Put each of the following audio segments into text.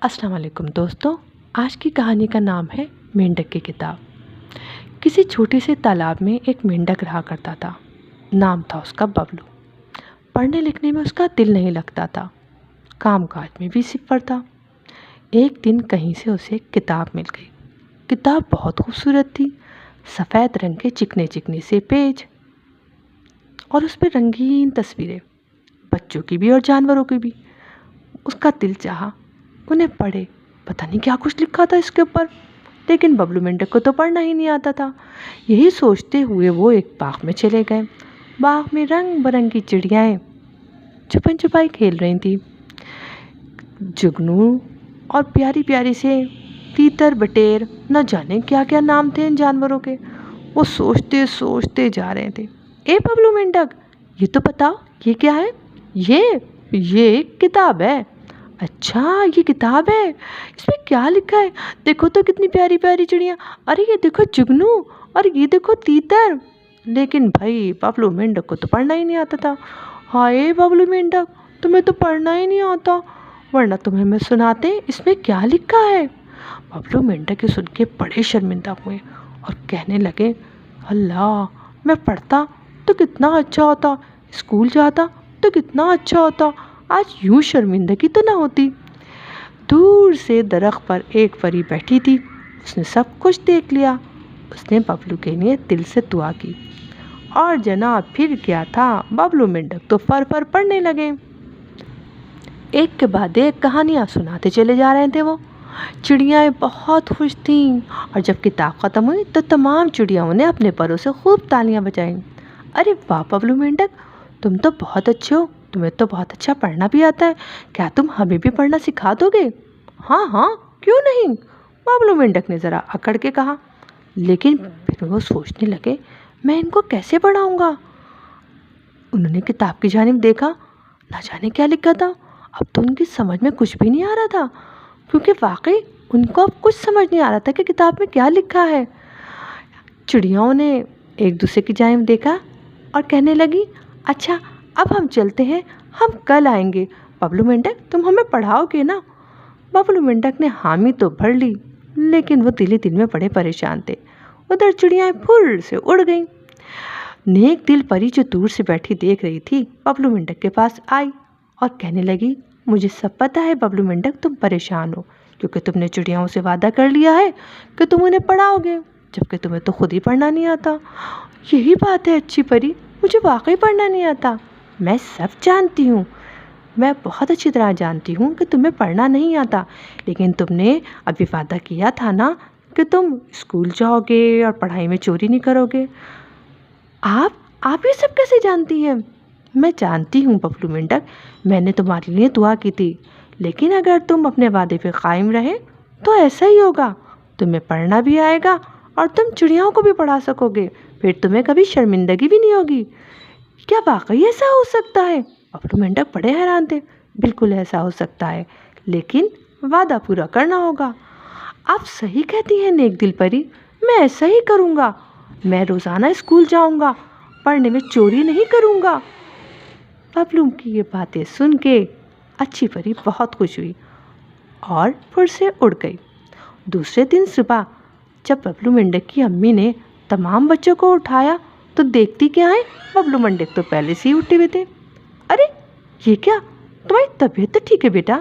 السلام علیکم دوستوں، آج کی کہانی کا نام ہے مینڈک کی کتاب۔ کسی چھوٹے سے تالاب میں ایک مینڈک رہا کرتا تھا۔ نام تھا اس کا ببلو۔ پڑھنے لکھنے میں اس کا دل نہیں لگتا تھا، کام کاج میں بھی صفر تھا۔ ایک دن کہیں سے اسے کتاب مل گئی۔ کتاب بہت خوبصورت تھی، سفید رنگ کے چکنے چکنے سے پیج اور اس پہ رنگین تصویریں، بچوں کی بھی اور جانوروں کی بھی۔ اس کا دل چاہا انہیں پڑھے، پتہ نہیں کیا کچھ لکھا تھا اس کے اوپر، لیکن ببلو مینڈک کو تو پڑھنا ہی نہیں آتا تھا۔ یہی سوچتے ہوئے وہ ایک باغ میں چلے گئے۔ باغ میں رنگ برنگی چڑیائیں چھپن چھپائی کھیل رہی تھیں۔ جگنو اور پیاری پیاری سے تیتر بٹیر، نہ جانے کیا کیا نام تھے ان جانوروں کے۔ وہ سوچتے سوچتے جا رہے تھے، اے ببلو مینڈک، یہ تو بتاؤ یہ کیا ہے؟ یہ ایک کتاب ہے۔ اچھا، یہ کتاب ہے، اس میں کیا لکھا ہے؟ دیکھو تو کتنی پیاری پیاری چڑیاں، ارے یہ دیکھو جگنو اور یہ دیکھو تیتر۔ لیکن بھائی ببلو مینڈک کو تو پڑھنا ہی نہیں آتا تھا۔ ہائے ببلو مینڈک، تمہیں تو پڑھنا ہی نہیں آتا، ورنہ تمہیں میں سناتے اس میں کیا لکھا ہے۔ ببلو مینڈک یہ سن کے بڑے شرمندہ ہوئے اور کہنے لگے، اللہ، میں پڑھتا تو کتنا اچھا ہوتا، اسکول جاتا تو کتنا اچھا ہوتا، آج یوں شرمندگی تو نہ ہوتی۔ دور سے درخت پر ایک پری بیٹھی تھی، اس نے سب کچھ دیکھ لیا۔ اس نے ببلو کے لیے دل سے دعا کی اور جناب پھر کیا تھا، ببلو مینڈک تو فر فر پڑھنے لگے۔ ایک کے بعد ایک کہانیاں سناتے چلے جا رہے تھے وہ۔ چڑیاں بہت خوش تھیں اور جب کتاب ختم ہوئی تو تمام چڑیاؤں نے اپنے پروں سے خوب تالیاں بجائیں۔ ارے واہ ببلو مینڈک، تم تو بہت اچھے ہو، تمہیں تو بہت اچھا پڑھنا بھی آتا ہے، کیا تم ہمیں بھی پڑھنا سکھا دو گے؟ ہاں ہاں، کیوں نہیں، ببلو مینڈک نے ذرا اکڑ کے کہا۔ لیکن پھر وہ سوچنے لگے، میں ان کو کیسے پڑھاؤں گا؟ انہوں نے کتاب کی جانب دیکھا، نہ جانے کیا لکھا تھا۔ اب تو ان کی سمجھ میں کچھ بھی نہیں آ رہا تھا، کیونکہ واقعی ان کو اب کچھ سمجھ نہیں آ رہا تھا کہ کتاب میں کیا لکھا ہے۔ چڑیاؤں نے ایک دوسرے کی جانب دیکھا اور کہنے لگی، اچھا اب ہم چلتے ہیں، ہم کل آئیں گے، ببلو مینڈک تم ہمیں پڑھاؤ گے نا؟ ببلو مینڈک نے حامی تو بھر لی، لیکن وہ دل ہی دل میں بڑے پریشان تھے۔ ادھر چڑیاں پھر سے اڑ گئیں۔ نیک دل پری جو دور سے بیٹھی دیکھ رہی تھی، ببلو مینڈک کے پاس آئی اور کہنے لگی، مجھے سب پتہ ہے ببلو مینڈک، تم پریشان ہو کیونکہ تم نے چڑیاؤں سے وعدہ کر لیا ہے کہ تم انہیں پڑھاؤ گے، جبکہ تمہیں تو خود ہی پڑھنا نہیں آتا۔ یہی بات ہے اچھی پری، مجھے واقعی پڑھنا نہیں آتا، میں سب جانتی ہوں، میں بہت اچھی طرح جانتی ہوں کہ تمہیں پڑھنا نہیں آتا، لیکن تم نے ابھی وعدہ کیا تھا نا کہ تم اسکول جاؤ گے اور پڑھائی میں چوری نہیں کرو گے۔ آپ یہ سب کیسے جانتی ہیں؟ میں جانتی ہوں ببلو مینڈک، میں نے تمہارے لیے دعا کی تھی، لیکن اگر تم اپنے وعدے پہ قائم رہے تو ایسا ہی ہوگا، تمہیں پڑھنا بھی آئے گا اور تم چڑیاؤں کو بھی پڑھا سکو گے، پھر تمہیں کبھی شرمندگی بھی نہیں ہوگی۔ کیا واقعی ایسا ہو سکتا ہے؟ ببلو مینڈک بڑے حیران تھے۔ بالکل ایسا ہو سکتا ہے، لیکن وعدہ پورا کرنا ہوگا۔ آپ صحیح کہتی ہیں نیک دل پری، میں ایسا ہی کروں گا، میں روزانہ اسکول جاؤں گا، پڑھنے میں چوری نہیں کروں گا۔ ببلو کی یہ باتیں سن کے اچھی پری بہت خوش ہوئی اور پھر سے اڑ گئی۔ دوسرے دن صبح جب ببلو مینڈک کی امی نے تمام بچوں کو اٹھایا تو دیکھتی کیا ہے، ببلو مینڈک تو پہلے سے ہی اٹھے ہوئے تھے۔ ارے یہ کیا، تمہاری طبیعت تو ٹھیک ہے بیٹا؟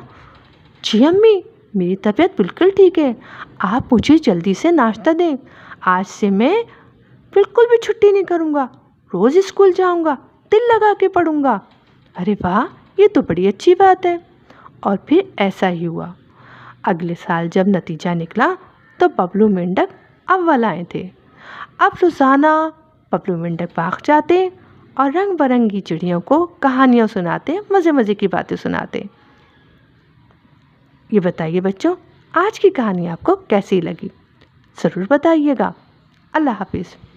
جی امی، میری طبیعت بالکل ٹھیک ہے، آپ مجھے جلدی سے ناشتہ دیں، آج سے میں بالکل بھی چھٹی نہیں کروں گا، روز اسکول جاؤں گا، دل لگا کے پڑھوں گا۔ ارے واہ، یہ تو بڑی اچھی بات ہے۔ اور پھر ایسا ہی ہوا۔ اگلے سال جب نتیجہ نکلا تو ببلو مینڈک اول آئے تھے۔ اب روزانہ ببلو مینڈک باغ جاتے اور رنگ برنگی چڑیوں کو کہانیاں سناتے، مزے مزے کی باتیں سناتے۔ یہ بتائیے بچوں، آج کی کہانی آپ کو کیسی لگی؟ ضرور بتائیے گا۔ اللہ حافظ۔